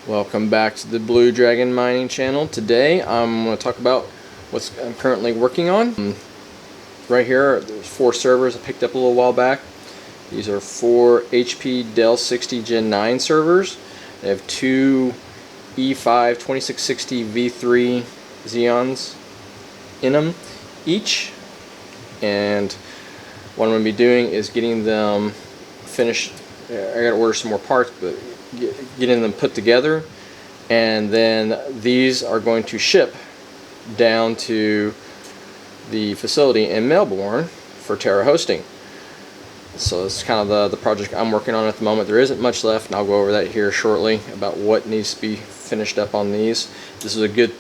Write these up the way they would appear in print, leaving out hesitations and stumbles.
Welcome back to the Blue Dragon Mining channel. Today I'm going to talk about what I'm currently working on. Right here there's 4 servers I picked up a little while back. These are 4 HPE DL60 Gen9 servers. They have 2 E5 2660 V3 Xeons in them each, and what I'm going to be doing is getting them finished. I got to order some more parts, but getting them put together, and then these are going to ship down to the facility in Melbourne for Terra Hosting. So it's kind of the project I'm working on at the moment. There isn't much left, and I'll go over that here shortly about what needs to be finished up on these. This is a good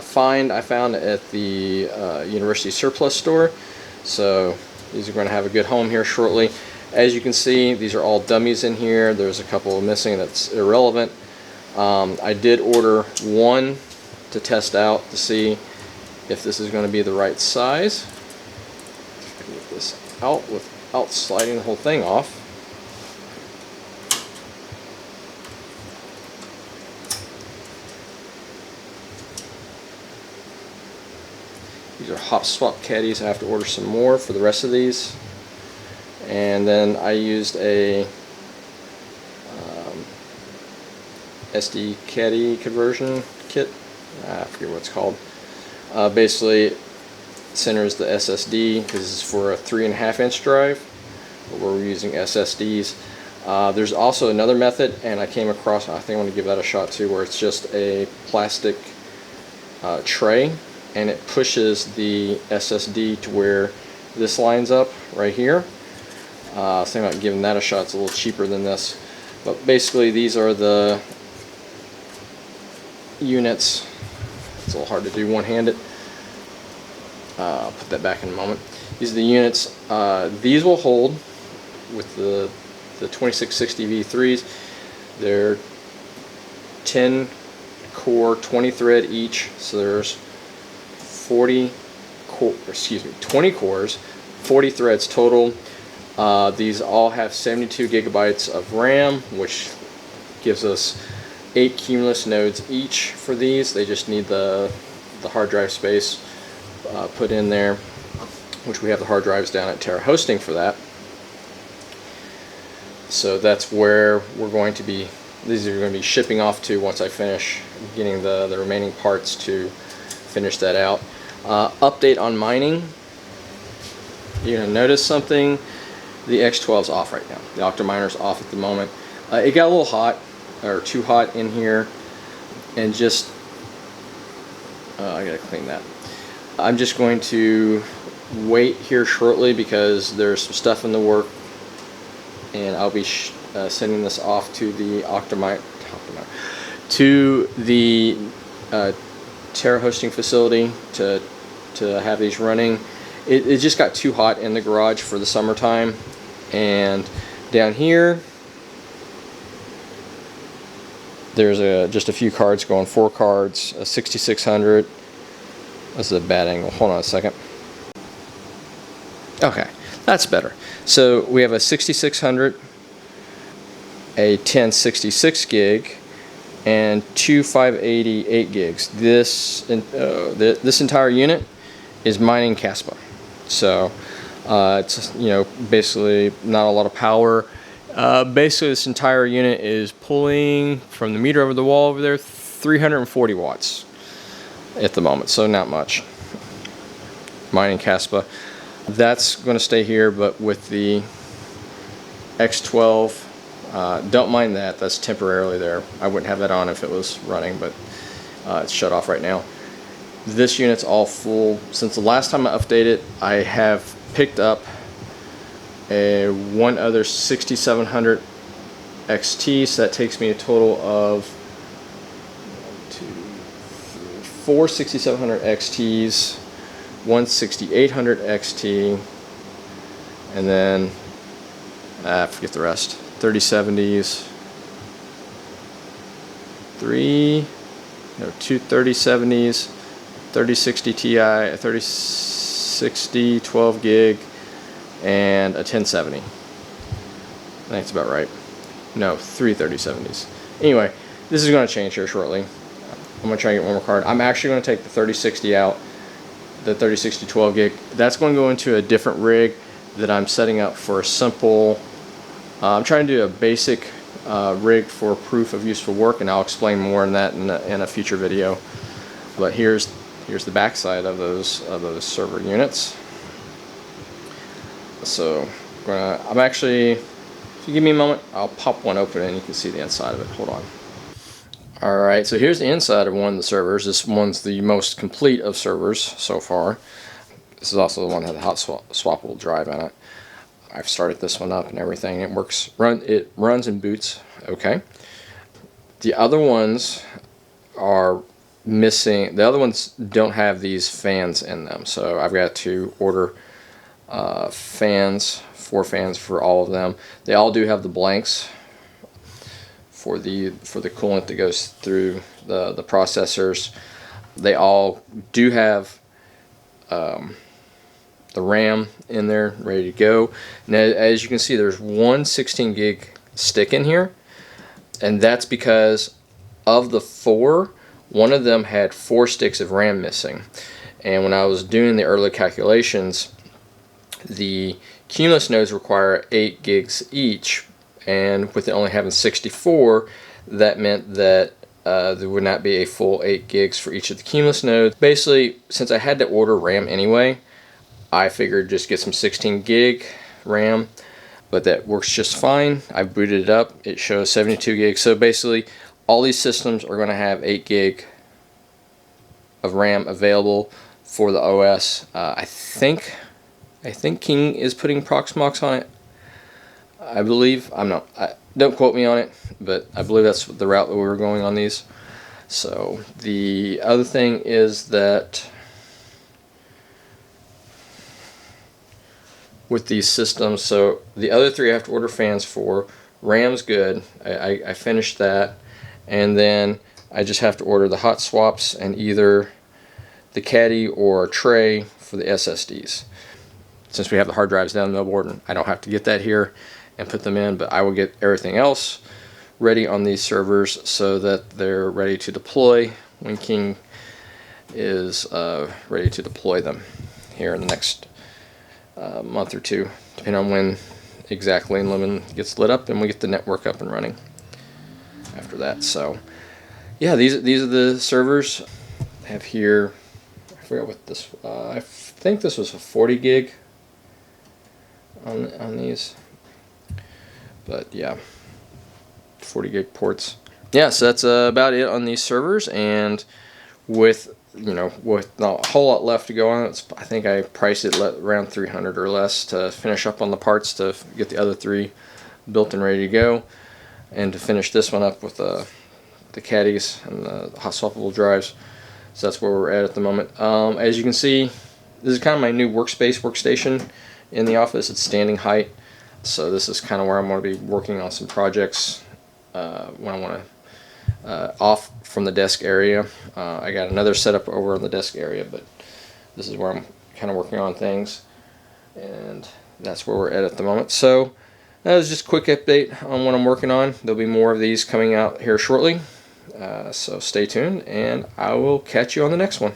find I found at the university surplus store, so these are going to have a good home here shortly. As you can see, these are all dummies in here. There's a couple missing that's irrelevant. I did order one to test out to see if this is going to be the right size. I can get this out without sliding the whole thing off. These are hop swap caddies. I have to order some more for the rest of these. And then I used a SD caddy conversion kit. I forget what it's called. Basically, centers the SSD because this is for a 3.5-inch drive, but we're using SSDs. There's also another method, and I came across, I think I want to give that a shot too, where it's just a plastic tray, and it pushes the SSD to where this lines up right here. So I'm not giving that a shot. It's a little cheaper than this, but basically these are the units. It's a little hard to do one-handed. I'll put that back in a moment. These are the units. These will hold with the 2660 V3s. They're 10 core, 20 thread each. So there's 20 cores, 40 threads total. These all have 72 gigabytes of RAM, which gives us 8 Cumulus nodes each for these. They just need the hard drive space put in there, which we have the hard drives down at Terra Hosting for that. So that's where we're going to be. These are going to be shipping off to once I finish getting the remaining parts to finish that out. Update on mining. You're going to notice something. The X12's off right now. The Octominer's off at the moment. It got a little hot, or too hot in here, and just I gotta clean that. I'm just going to wait here shortly because there's some stuff in the work, and I'll be sending this off to the to the Terra Hosting facility to have these running. It just got too hot in the garage for the summertime. And down here there's just a few cards going, 4 cards, a 6600. This is a bad angle. Hold on a second. Okay, that's better. So we have a 6600, a 1066 gig, and 2 580 8 gigs. This entire unit is mining Caspa. So it's basically not a lot of power. Basically this entire unit is pulling from the meter over the wall over there 340 watts at the moment, so not much. Mining Caspa. That's going to stay here, but with the X12, don't mind that. That's temporarily there. I wouldn't have that on if it was running, but it's shut off right now. This unit's all full. Since the last time I updated, I have picked up one other 6700 XT, so that takes me a total of 4 6700 XTs, one 6800 XT, and then forget the rest. 3070s, two 3070s, 3060 Ti, a 3060 12 gig, and a 1070. I think that's about right. No, 3 3070s. Anyway, This is going to change here shortly. I'm going to try and get one more card. I'm actually going to take the 3060 out, the 3060 12 gig. That's going to go into a different rig that I'm setting up for a simple, I'm trying to do a basic rig for proof of useful work, and I'll explain more on that in a future video. But here's the backside of those server units. So I'm actually, if you give me a moment, I'll pop one open and you can see the inside of it. Hold on. Alright, so here's the inside of one of the servers. This one's the most complete of servers so far. This is also the one that had the hot swappable drive in it. I've started this one up and everything. It works. It runs and boots okay. The other ones are missing. The other ones don't have these fans in them, so I've got to order fans, 4 fans for all of them. They all do have the blanks for the coolant that goes through the processors. They all do have the RAM in there ready to go. Now, as you can see, there's one 16 gig stick in here, and that's because of the 4, one of them had 4 sticks of RAM missing. And when I was doing the early calculations, the Cumulus nodes require 8 gigs each, and with it only having 64, that meant that there would not be a full 8 gigs for each of the Cumulus nodes. Basically, since I had to order RAM anyway, I figured just get some 16 gig RAM, but that works just fine. I booted it up, it shows 72 gigs. So basically, all these systems are going to have 8 gig of RAM available for the OS. I think King is putting Proxmox on it. I believe. Don't quote me on it, but I believe that's the route that we were going on these. So the other thing is that with these systems, so the other 3 I have to order fans for. RAM's good. I finished that, and then I just have to order the hot swaps and either the caddy or a tray for the SSDs. Since we have the hard drives down the motherboard, I don't have to get that here and put them in, but I will get everything else ready on these servers so that they're ready to deploy when King is ready to deploy them here in the next month or 2, depending on when exactly Lemon gets lit up and we get the network up and running after that. So yeah, these are the servers I have here. I forgot what this, I think this was a 40 gig on these, but yeah, 40 gig ports. Yeah, so that's about it on these servers, and with with not a whole lot left to go on, I think I priced it around 300 or less to finish up on the parts to get the other 3 built and ready to go, and to finish this one up with the caddies and the hot swappable drives. So that's where we're at the moment. As you can see, this is kind of my new workstation in the office. It's standing height, so this is kind of where I'm going to be working on some projects when I want to off from the desk area. I got another setup over on the desk area, but this is where I'm kind of working on things, and that's where we're at the moment. So that was just a quick update on what I'm working on. There'll be more of these coming out here shortly, so stay tuned, and I will catch you on the next one.